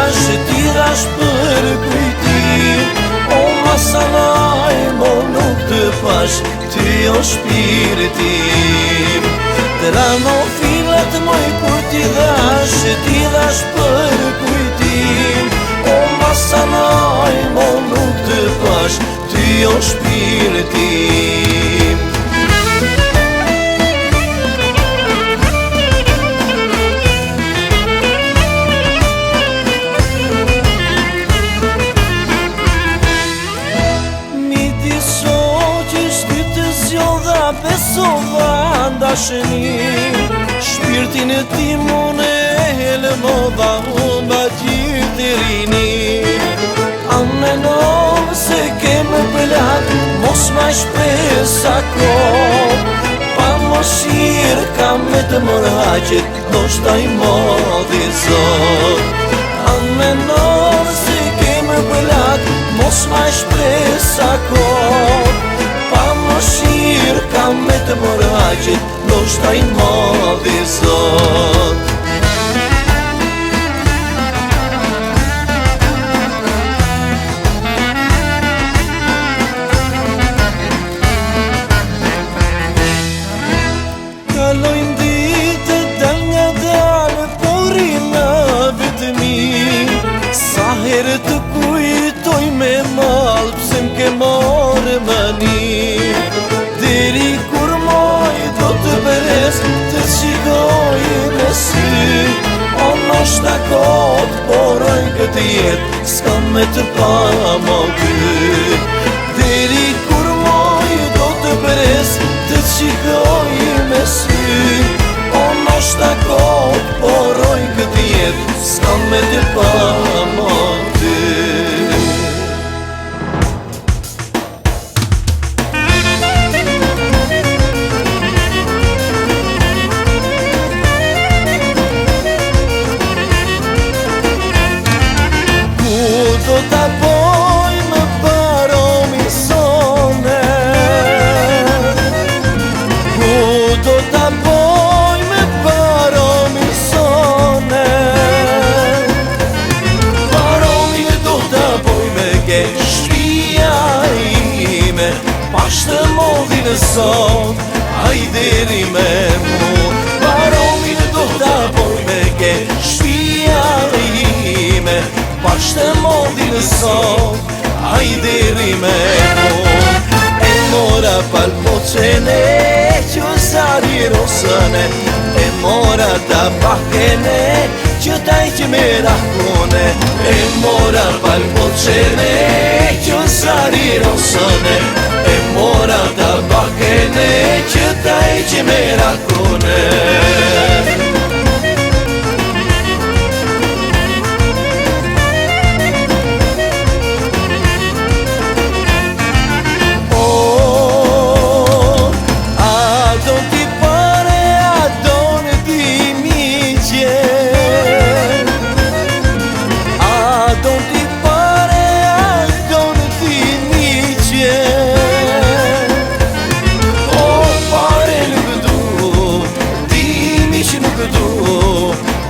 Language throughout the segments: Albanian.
dash, ti dash për kujtim. O masanaj, mo nuk të pash, ty o shpirtim. Të rano filet moj kur ti dash për kujtim. O masanaj, mo nuk të pash, ty o shpirtim. Besova ndashënin, shpirtin e tim unë e helmova, humba gjithë të rinin. A menon se kemë pëllat, mos ma shpesa kohë, pa moshirë kam me të mërhaqet, do shtaj modhi zot. A menon se kemë pëllat, mos ma shpesa kohë, pa moshirë kam me të mërhaqet, do shtaj modhi zot. Kalojnë ditë dal nga dalë, por i në vetëmi. Sa herë të kujtoj me malë, pse m'ke morë mani. Deri kur moj do të beres, të qikoj në sy. O noshta kot, poroj këtë jetë, s'ka me të pa mo ky. Deri kur moj do të beres, të qikoj në sy. O noshta kot, poroj këtë jetë, s'ka me të pa mo ky. Do t'a boj më paromi sone, ku do t'a boj më paromi sone. Paromi do t'a boj me ke shpia ime, pashtë modhi në sot, hajderi me mu. Paromi do t'a boj me ke shpia ime, pashtë modhi në sot, hajderi me mu. E mora pal poqene, që zari rosëne, e mora ta pakene, që taj që me rahkone. E mora pal poqene, që zari rosëne, e mora ta pakene, që taj që me rahkone.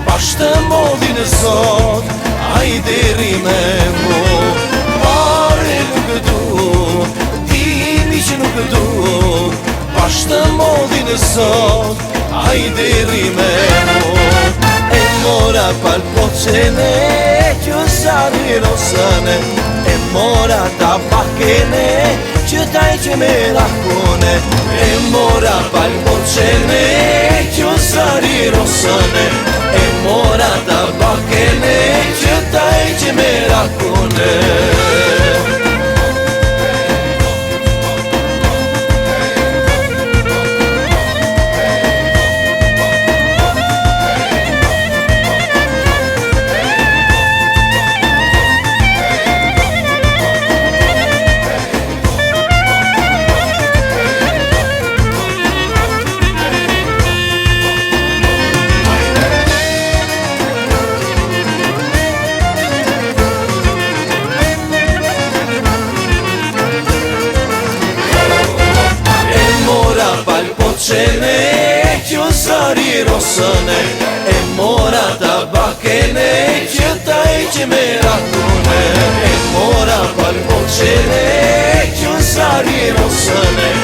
Pashtë modhi në sot, hajderi me mu. Pare nuk du, dimi që nuk du. Pashtë modhi në sot, hajderi me mu. E mora pal poqene, që zari rosëne, e mora ta pakene, që taj që me rahkone. E mora pal poqene, që zari rosëne, e mora ta pakene, që taj që me rahkone. Qene që zari rosëne, e mora ta bakene, që taj që me rakune E mora par poqere Kjo zari rosëne